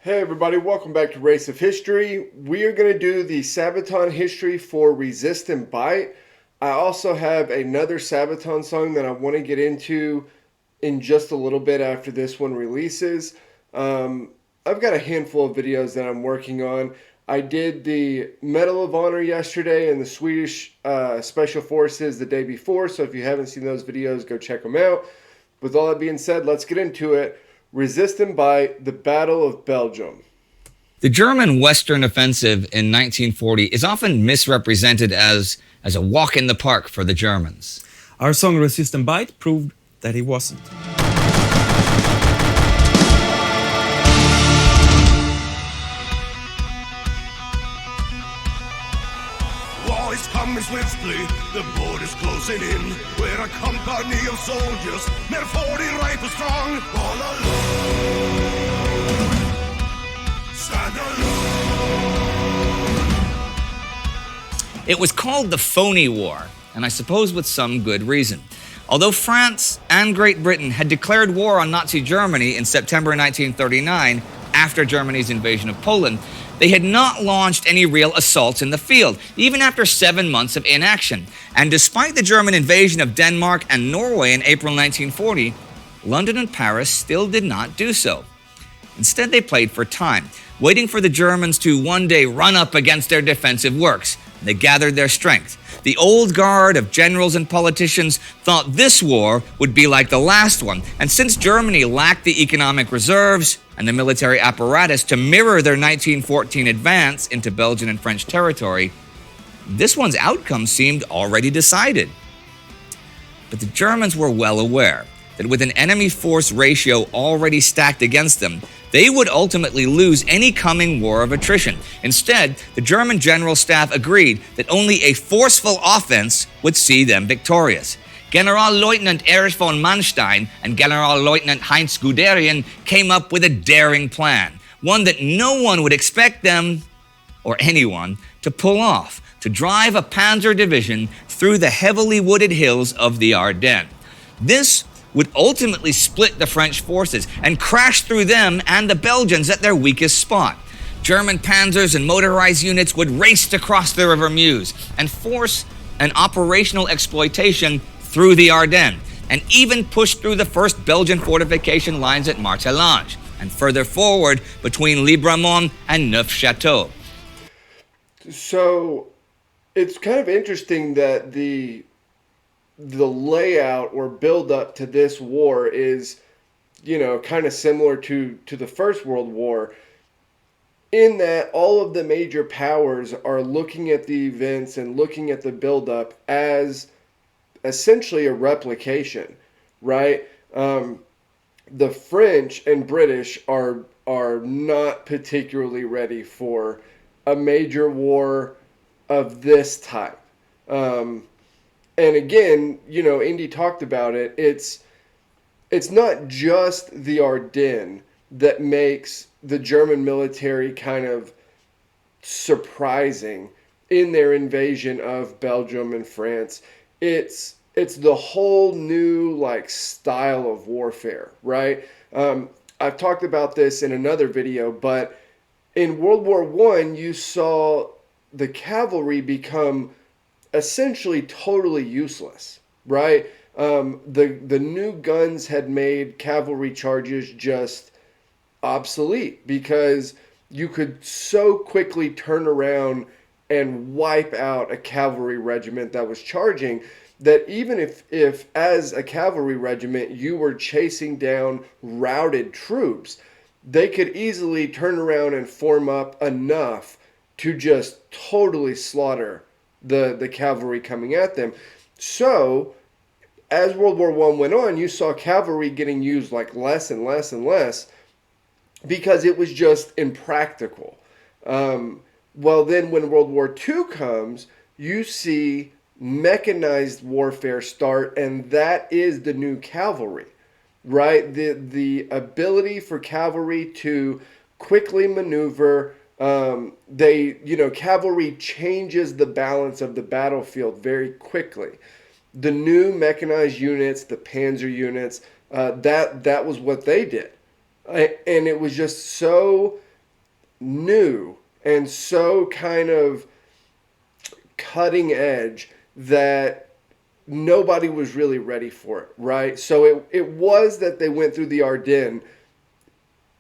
Hey everybody, welcome back to Race of History. We are going to do the Sabaton history for Resist and Bite. I also have another Sabaton song that I want to get into in just a little bit after this one releases. I've got a handful of videos that I'm working on. I did the Medal of Honor yesterday and the Swedish Special Forces the day before, so if you haven't seen those videos, go check them out. With all that being said, let's get into it. Resist and Bite, the Battle of Belgium. The German Western Offensive in 1940 is often misrepresented as a walk in the park for the Germans. Our song Resist and Bite proved that it wasn't. War is coming swiftly, the border's closing in. We're a company of soldiers, they're 40 rifles strong. All alone, stand alone. It was called the Phony War, and I suppose with some good reason. Although France and Great Britain had declared war on Nazi Germany in September 1939, after Germany's invasion of Poland, they had not launched any real assaults in the field, even after 7 months of inaction. And despite the German invasion of Denmark and Norway in April 1940, London and Paris still did not do so. Instead, they played for time, waiting for the Germans to one day run up against their defensive works. They gathered their strength. The old guard of generals and politicians thought this war would be like the last one, and since Germany lacked the economic reserves and the military apparatus to mirror their 1914 advance into Belgian and French territory, this one's outcome seemed already decided. But the Germans were well aware that with an enemy force ratio already stacked against them, they would ultimately lose any coming war of attrition. Instead, the German general staff agreed that only a forceful offense would see them victorious. Generalleutnant Erich von Manstein and Generalleutnant Heinz Guderian came up with a daring plan, one that no one would expect them, or anyone, to pull off, to drive a panzer division through the heavily wooded hills of the Ardennes. This would ultimately split the French forces and crash through them and the Belgians at their weakest spot. German panzers and motorized units would race to cross the River Meuse and force an operational exploitation through the Ardennes, and even push through the first Belgian fortification lines at Martellange, and further forward between Libramont and Neufchâteau. So it's kind of interesting that the layout or build up to this war is, kind of similar to the First World War, in that all of the major powers are looking at the events and looking at the build up as essentially a replication, right? The French and British are not particularly ready for a major war of this type. And again, Indy talked about it. It's not just the Ardennes that makes the German military kind of surprising in their invasion of Belgium and France. It's the whole new style of warfare, right? I've talked about this in another video, but in World War I, you saw the cavalry become essentially totally useless, right? The new guns had made cavalry charges just obsolete because you could so quickly turn around and wipe out a cavalry regiment that was charging that even if as a cavalry regiment you were chasing down routed troops, they could easily turn around and form up enough to just totally slaughter the cavalry coming at them. So as World War I went on, you saw cavalry getting used less and less and less because it was just impractical. Well, then when World War II comes, you see mechanized warfare start, and that is the new cavalry, right? The ability for cavalry to quickly maneuver. Cavalry changes the balance of the battlefield very quickly. The new mechanized units, the panzer units, that was what they did. And it was just so new and so kind of cutting edge that nobody was really ready for it, right? So it was that they went through the Ardennes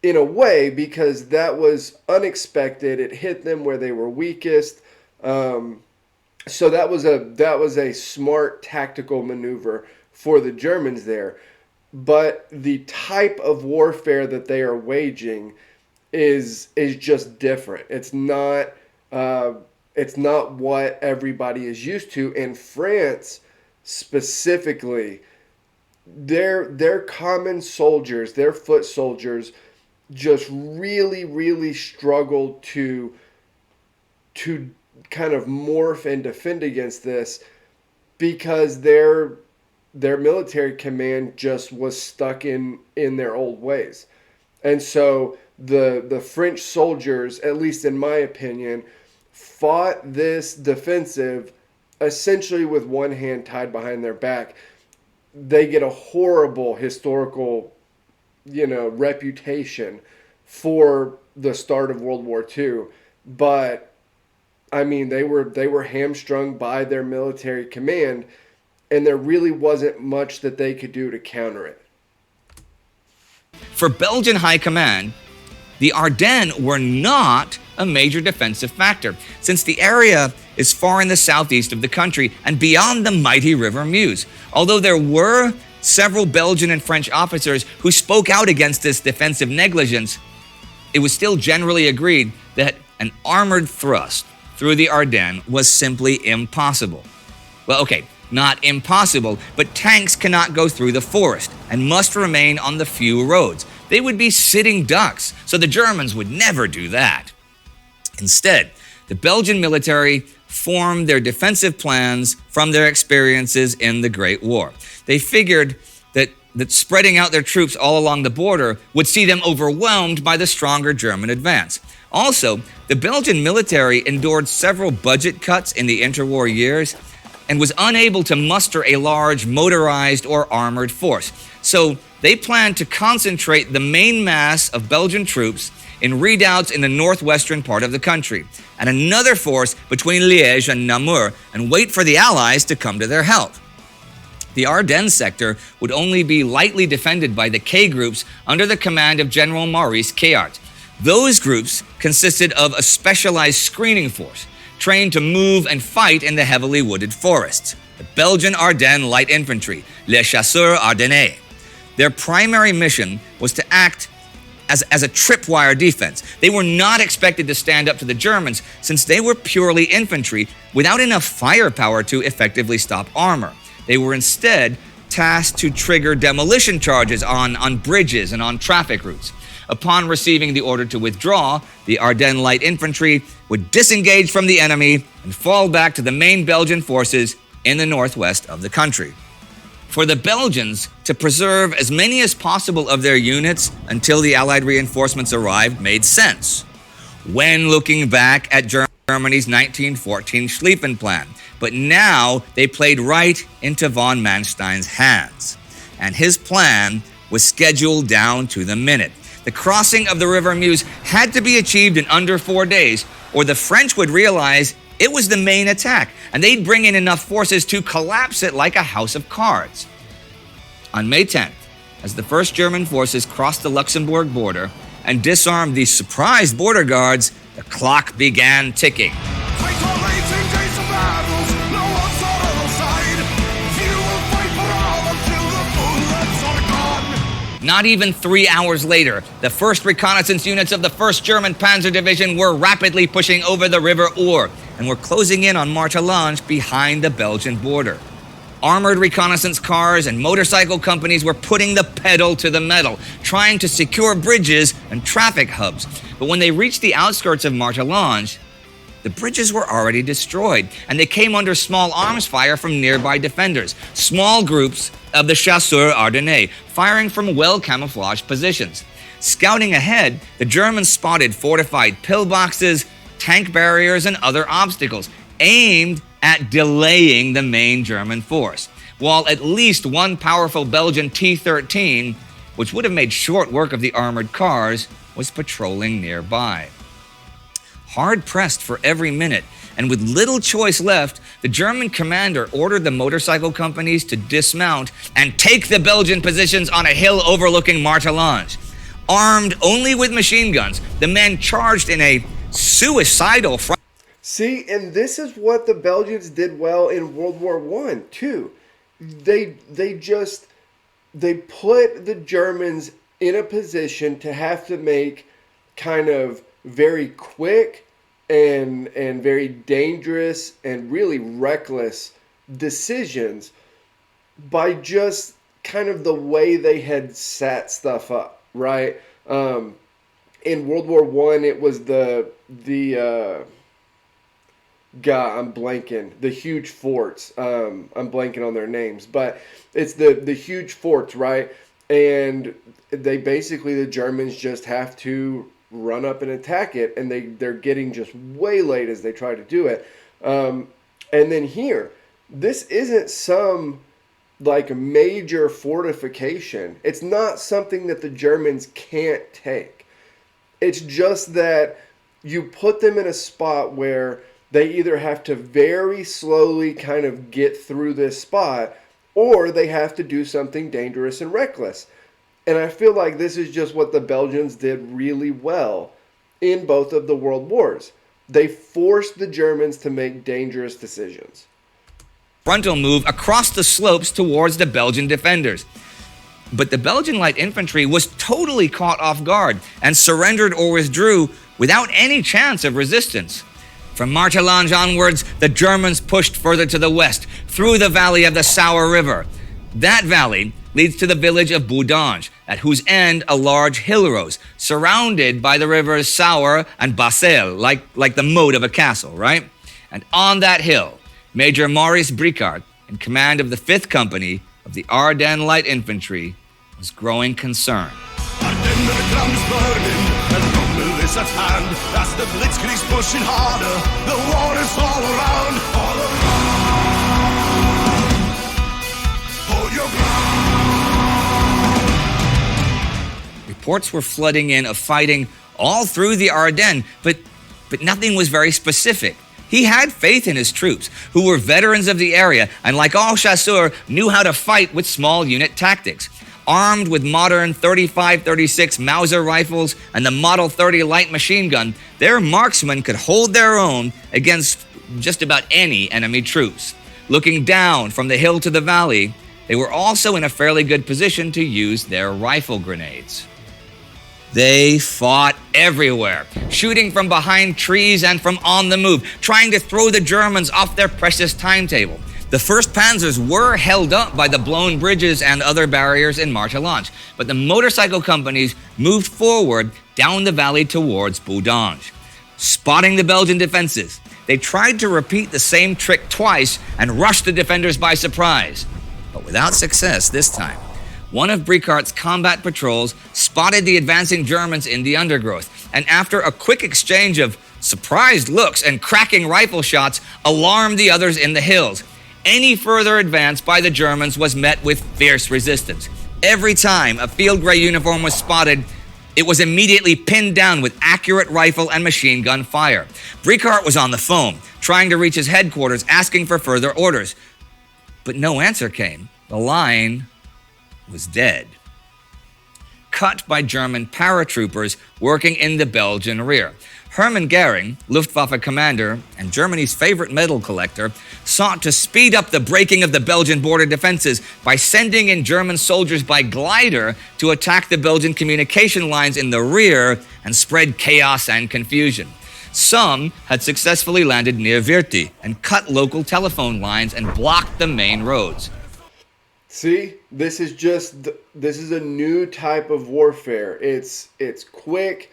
in a way because that was unexpected. It hit them where they were weakest. So that was a smart tactical maneuver for the Germans there. But the type of warfare that they are waging is just different. It's not what everybody is used to. In France specifically, their common soldiers, their foot soldiers, just really struggled to kind of morph and defend against this because their military command just was stuck in their old ways. And so the French soldiers, at least in my opinion, fought this defensive essentially with one hand tied behind their back. They get a horrible historical, reputation for the start of World War II. But I mean, they were hamstrung by their military command, and there really wasn't much that they could do to counter it. For Belgian high command, the Ardennes were not a major defensive factor, since the area is far in the southeast of the country and beyond the mighty River Meuse. Although there were several Belgian and French officers who spoke out against this defensive negligence, it was still generally agreed that an armored thrust through the Ardennes was simply impossible. Well, okay, not impossible, but tanks cannot go through the forest and must remain on the few roads. They would be sitting ducks, so the Germans would never do that. Instead, the Belgian military formed their defensive plans from their experiences in the Great War. They figured that spreading out their troops all along the border would see them overwhelmed by the stronger German advance. Also, the Belgian military endured several budget cuts in the interwar years and was unable to muster a large motorized or armored force. So they planned to concentrate the main mass of Belgian troops in redoubts in the northwestern part of the country, and another force between Liège and Namur, and wait for the Allies to come to their help. The Ardennes sector would only be lightly defended by the K groups under the command of General Maurice Kéart. Those groups consisted of a specialized screening force, trained to move and fight in the heavily wooded forests, the Belgian Ardennes Light Infantry, les Chasseurs Ardennais. Their primary mission was to act as a tripwire defense. They were not expected to stand up to the Germans since they were purely infantry without enough firepower to effectively stop armor. They were instead tasked to trigger demolition charges on bridges and on traffic routes. Upon receiving the order to withdraw, the Ardennes Light Infantry would disengage from the enemy and fall back to the main Belgian forces in the northwest of the country. For the Belgians to preserve as many as possible of their units until the Allied reinforcements arrived made sense when looking back at Germany's 1914 Schlieffen Plan. But now they played right into von Manstein's hands, and his plan was scheduled down to the minute. The crossing of the River Meuse had to be achieved in under 4 days, or the French would realize it was the main attack, and they'd bring in enough forces to collapse it like a house of cards. On May 10th, as the first German forces crossed the Luxembourg border and disarmed the surprised border guards, the clock began ticking. Not even 3 hours later, the first reconnaissance units of the 1st German Panzer Division were rapidly pushing over the River Our and were closing in on Martellange behind the Belgian border. Armored reconnaissance cars and motorcycle companies were putting the pedal to the metal, trying to secure bridges and traffic hubs. But when they reached the outskirts of Martellange, the bridges were already destroyed, and they came under small arms fire from nearby defenders, small groups of the Chasseurs Ardennais, firing from well-camouflaged positions. Scouting ahead, the Germans spotted fortified pillboxes, tank barriers, and other obstacles, aimed at delaying the main German force, while at least one powerful Belgian T-13, which would have made short work of the armored cars, was patrolling nearby. hard pressed for every minute, and with little choice left, the German commander ordered the motorcycle companies to dismount and take the Belgian positions on a hill overlooking Martellange. Armed only with machine guns, the men charged in a suicidal front. See, and this is what the Belgians did well in World War One too. They put the Germans in a position to have to make kind of very quick and very dangerous and really reckless decisions by just kind of the way they had set stuff up, right? In World War One, it was the I'm blanking. The huge forts. I'm blanking on their names, but it's the huge forts, right? And they basically, the Germans just have to run up and attack it, and they're getting just way late as they try to do it. And then here, this isn't some like major fortification. It's not something that the Germans can't take. It's just that you put them in a spot where they either have to very slowly kind of get through this spot, or they have to do something dangerous and reckless. And I feel like this is just what the Belgians did really well in both of the world wars. They forced the Germans to make dangerous decisions. Frontal move across the slopes towards the Belgian defenders. But the Belgian light infantry was totally caught off guard and surrendered or withdrew without any chance of resistance. From Martellange onwards, the Germans pushed further to the west, through the valley of the Sauer River. That valley leads to the village of Bodange, at whose end a large hill rose, surrounded by the rivers Sauer and Bassel, like the moat of a castle, right? And on that hill, Major Maurice Bricart, in command of the 5th Company of the Ardennes Light Infantry, was growing concerned. Ardennen, the ground's burning, and rumble is at hand. As the blitzkrieg's pushing harder, the war is all around. All around. Hold your ground. Reports were flooding in of fighting all through the Ardennes, but nothing was very specific. He had faith in his troops, who were veterans of the area and, like all chasseurs, knew how to fight with small unit tactics. Armed with modern 35-36 Mauser rifles and the Model 30 light machine gun, their marksmen could hold their own against just about any enemy troops. Looking down from the hill to the valley, they were also in a fairly good position to use their rifle grenades. They fought everywhere, shooting from behind trees and from on the move, trying to throw the Germans off their precious timetable. The 1st Panzers were held up by the blown bridges and other barriers in Martellange, but the motorcycle companies moved forward down the valley towards Bodange. Spotting the Belgian defenses, they tried to repeat the same trick twice and rushed the defenders by surprise, but without success this time. One of Bricart's combat patrols spotted the advancing Germans in the undergrowth, and after a quick exchange of surprised looks and cracking rifle shots, alarmed the others in the hills. Any further advance by the Germans was met with fierce resistance. Every time a field gray uniform was spotted, it was immediately pinned down with accurate rifle and machine gun fire. Bricart was on the phone, trying to reach his headquarters, asking for further orders. But no answer came. The line was dead. Cut by German paratroopers working in the Belgian rear. Hermann Goering, Luftwaffe commander and Germany's favorite medal collector, sought to speed up the breaking of the Belgian border defenses by sending in German soldiers by glider to attack the Belgian communication lines in the rear and spread chaos and confusion. Some had successfully landed near Virti and cut local telephone lines and blocked the main roads. See, this is a new type of warfare. It's quick.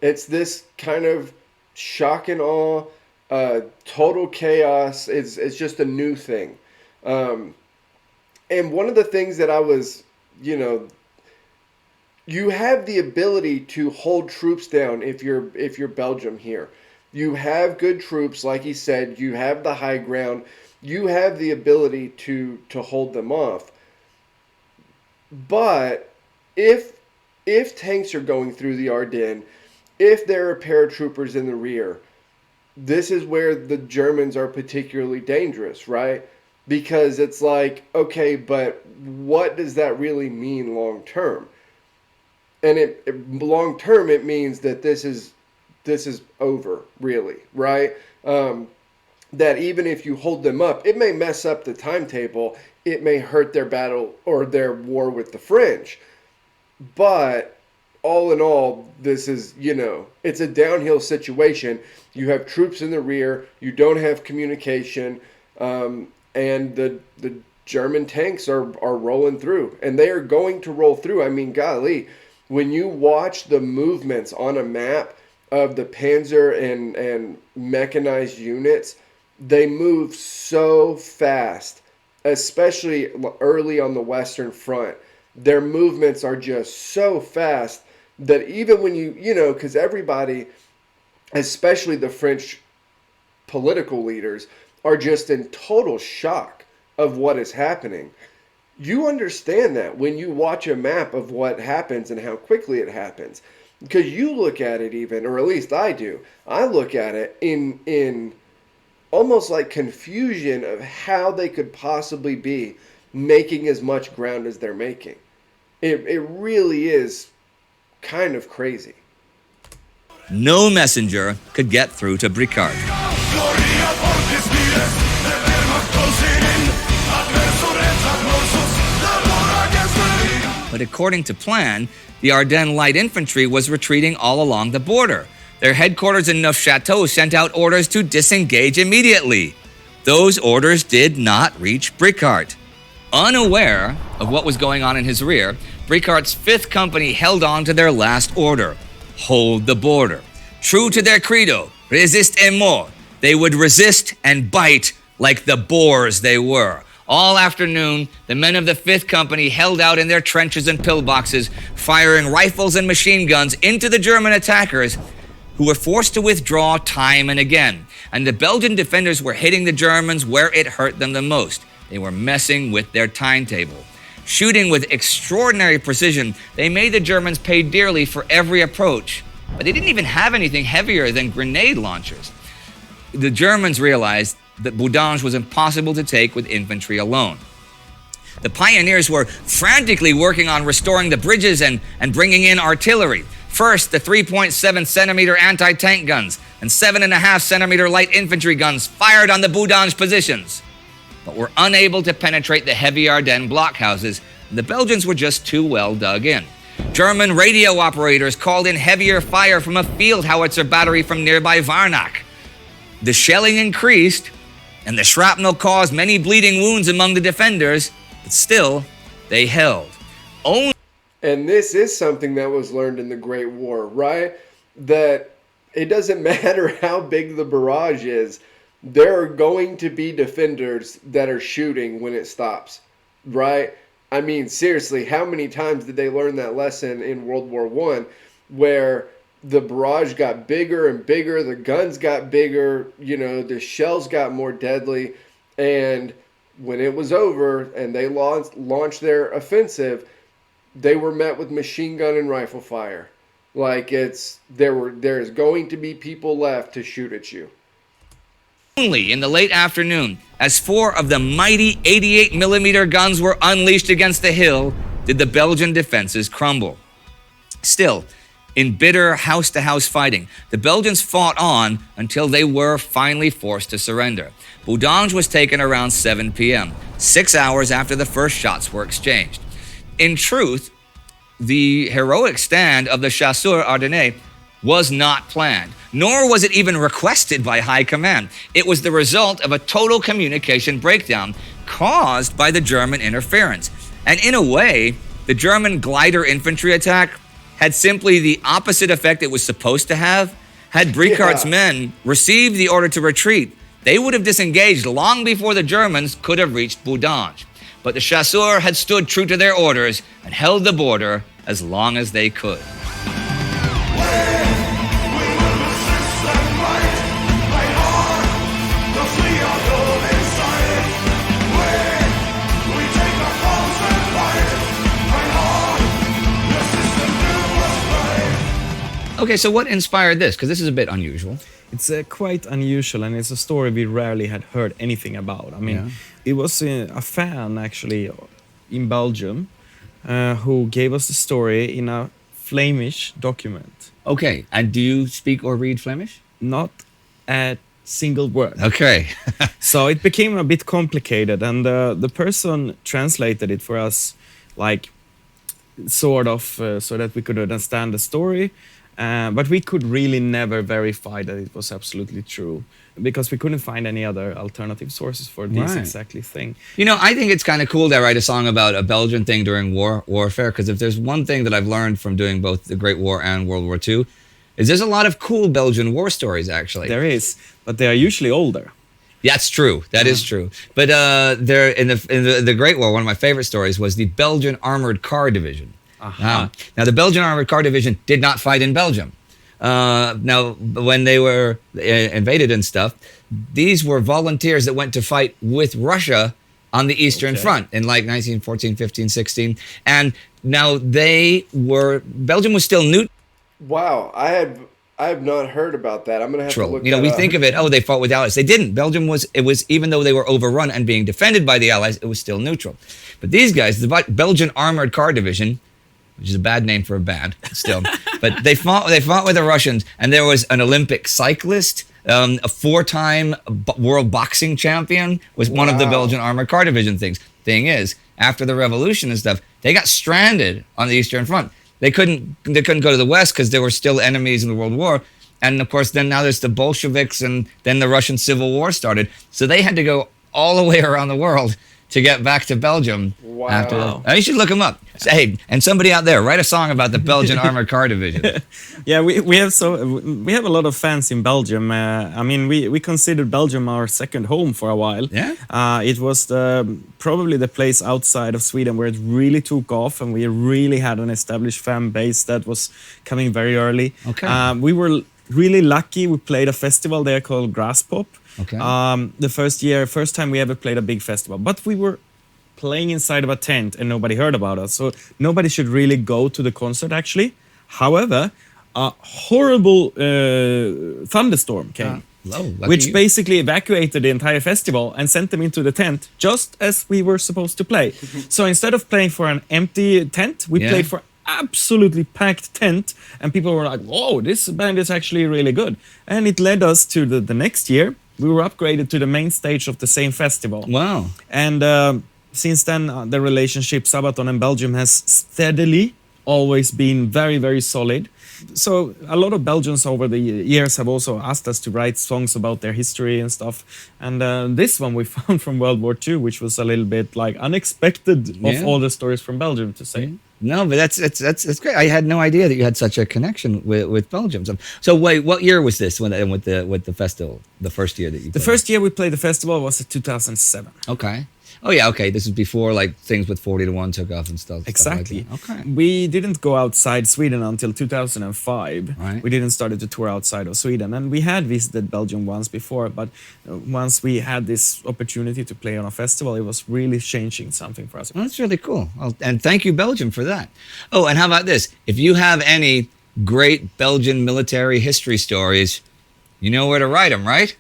It's this kind of shock and awe, total chaos. It's just a new thing. And one of the things that I was, you have the ability to hold troops down if you're Belgium here. You have good troops, like he said. You have the high ground. You have the ability to hold them off. But if tanks are going through the Ardennes, if there are paratroopers in the rear, this is where the Germans are particularly dangerous, right? Because it's like, okay, but what does that really mean long term? And long term, it means that this is over, really, right? That even if you hold them up, it may mess up the timetable. It may hurt their battle or their war with the French. But all in all, this is, it's a downhill situation. You have troops in the rear. You don't have communication. And the German tanks are rolling through. And they are going to roll through. I mean, golly, when you watch the movements on a map of the Panzer and mechanized units, they move so fast, especially early on the Western Front. Their movements are just so fast that even when because everybody, especially the French political leaders, are just in total shock of what is happening. You understand that when you watch a map of what happens and how quickly it happens. Because you look at it even, or at least I do, I look at it in almost like confusion of how they could possibly be making as much ground as they're making. It really is kind of crazy. No messenger could get through to Bricard. But according to plan, the Ardennes Light Infantry was retreating all along the border. Their headquarters in Neufchâteau sent out orders to disengage immediately. Those orders did not reach Bricard. Unaware of what was going on in his rear, Bricard's 5th Company held on to their last order: hold the border. True to their credo, resist et mort, they would resist and bite like the boars they were. All afternoon, the men of the 5th Company held out in their trenches and pillboxes, firing rifles and machine guns into the German attackers, who were forced to withdraw time and again. And the Belgian defenders were hitting the Germans where it hurt them the most. They were messing with their timetable. Shooting with extraordinary precision, they made the Germans pay dearly for every approach. But they didn't even have anything heavier than grenade launchers. The Germans realized that Bodange was impossible to take with infantry alone. The pioneers were frantically working on restoring the bridges and bringing in artillery. First, the 3.7 centimeter anti-tank guns and 7.5 centimeter light infantry guns fired on the Bodange positions, but were unable to penetrate the heavy Ardennes blockhouses. The Belgians were just too well dug in. German radio operators called in heavier fire from a field howitzer battery from nearby Varnac. The shelling increased, and the shrapnel caused many bleeding wounds among the defenders, but still, they held. And this is something that was learned in the Great War, right? That it doesn't matter how big the barrage is, there are going to be defenders that are shooting when it stops, right? I mean, seriously, how many times did they learn that lesson in World War I, where the barrage got bigger and bigger, the guns got bigger, the shells got more deadly, and when it was over and they launched their offensive, they were met with machine gun and rifle fire. Like there's going to be people left to shoot at you. Only in the late afternoon, as 4 of the mighty 88mm guns were unleashed against the hill, did the Belgian defenses crumble. Still, in bitter house-to-house fighting, the Belgians fought on until they were finally forced to surrender. Bodange was taken around 7 p.m., 6 hours after the first shots were exchanged. In truth, the heroic stand of the Chasseurs Ardennais was not planned, nor was it even requested by high command. It was the result of a total communication breakdown caused by the German interference. And in a way, the German glider infantry attack had simply the opposite effect it was supposed to have. Had Bricard's men received the order to retreat, they would have disengaged long before the Germans could have reached Bodange. But the Chasseurs had stood true to their orders and held the border as long as they could. Okay, so what inspired this? Because this is a bit unusual. It's quite unusual, and it's a story we rarely had heard anything about. I mean, Yeah. it was a fan actually in Belgium who gave us the story in a Flemish document. Okay, and do you speak or read Flemish? Not a single word. Okay. So it became a bit complicated, and the person translated it for us, like, sort of, so that we could understand the story. But we could really never verify that it was absolutely true, because we couldn't find any other alternative sources for this Right. exactly thing. You know, I think it's kind of cool to write a song about a Belgian thing during warfare, because if there's one thing that I've learned from doing both the Great War and World War II, is there's a lot of cool Belgian war stories, actually. There is, but they are usually older. That's true. That is true. But there in the Great War, one of my favorite stories was the Belgian Armored Car Division. Now, the Belgian Armored Car Division did not fight in Belgium. Now, when they were invaded and stuff, these were volunteers that went to fight with Russia on the Eastern Front in like 1914, 15, 16. And now Belgium was still neutral. Wow, I have not heard about that. I'm gonna have to look. You know, that we up. think of it, oh, they fought with allies. They didn't. Belgium was, even though they were overrun and being defended by the allies, it was still neutral. But these guys, the Belgian Armored Car Division, which is a bad name for a band, still, but they fought with the Russians, and there was an Olympic cyclist, a four-time world boxing champion was one of the Wow. Belgian Armored Car Division things. Thing is, after the revolution and stuff, they got stranded on the Eastern Front. They couldn't go to the West because there were still enemies in the World War. And of course, then now there's the Bolsheviks, and then the Russian Civil War started. So they had to go all the way around the world to get back to Belgium. Wow. After that. Now, you should look them up. Hey, and somebody out there, write a song about the Belgian Armored Car Division. Yeah, we have a lot of fans in Belgium. I mean, we considered Belgium our second home for a while. Yeah? It was probably the place outside of Sweden where it really took off, and we really had an established fan base that was coming very early. Okay. We were really lucky. We played a festival there called Grass Pop. Okay. The first time we ever played a big festival, but we were playing inside of a tent and nobody heard about us. So nobody should really go to the concert, actually. However, a horrible thunderstorm came, Lucky which you. basically evacuated the entire festival and sent them into the tent just as we were supposed to play. So instead of playing for an empty tent, we played for absolutely packed tent, and people were like, whoa, this band is actually really good. And it led us to the next year. We were upgraded to the main stage of the same festival. Wow. And since then, the relationship Sabaton and Belgium has steadily always been very, very solid. So a lot of Belgians over the years have also asked us to write songs about their history and stuff. And this one we found from World War II, which was a little bit like unexpected of all the stories from Belgium, to say. No, but that's great. I had no idea that you had such a connection with Belgium. So wait, what year was this with the festival? The first year that you The played? first year we played the festival was 2007. Okay. Oh yeah, okay. This is before like things with 40-1 took off and stuff. Exactly. Stuff like that. Okay. We didn't go outside Sweden until 2005. Right. We didn't start to tour outside of Sweden. And we had visited Belgium once before, but once we had this opportunity to play on a festival, it was really changing something for us. Well, that's really cool. Well, and thank you, Belgium, for that. Oh, and how about this? If you have any great Belgian military history stories, you know where to write them, right?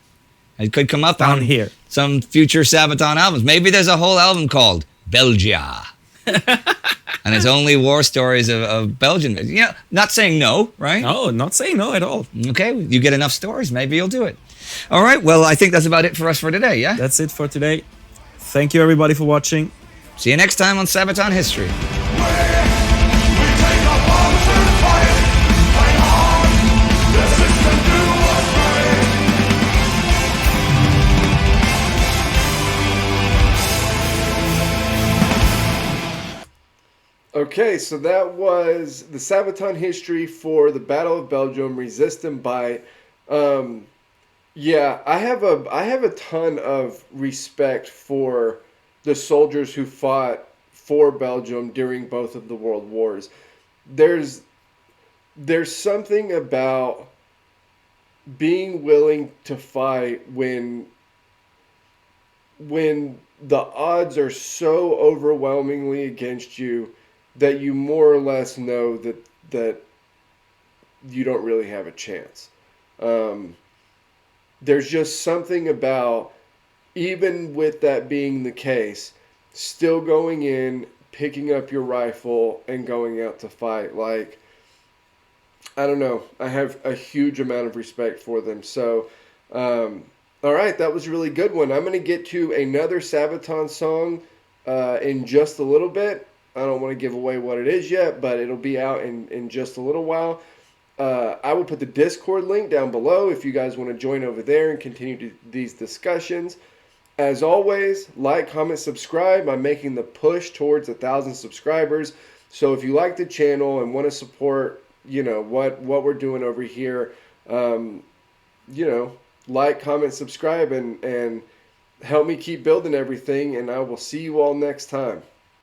It could come up Down on here. some future Sabaton albums. Maybe there's a whole album called Belgia. And it's only war stories of Belgian. You know, not saying no, right? No, not saying no at all. Okay, you get enough stories, maybe you'll do it. All right, well, I think that's about it for us for today, yeah? That's it for today. Thank you, everybody, for watching. See you next time on Sabaton History. We take up arms and fight, fight on. The system do us right. Okay, so that was the Sabaton history for the Battle of Belgium, Resist and Bite. Yeah, I have a ton of respect for the soldiers who fought for Belgium during both of the world wars. There's something about being willing to fight when the odds are so overwhelmingly against you that you more or less know that you don't really have a chance. There's just something about, even with that being the case, still going in, picking up your rifle, and going out to fight. Like, I don't know. I have a huge amount of respect for them. So, all right, that was a really good one. I'm going to get to another Sabaton song in just a little bit. I don't want to give away what it is yet, but it'll be out in just a little while. I will put the Discord link down below if you guys want to join over there and continue these discussions. As always, like, comment, subscribe. I'm making the push towards 1,000 subscribers. So if you like the channel and want to support, what we're doing over here, like, comment, subscribe, and help me keep building everything. And I will see you all next time.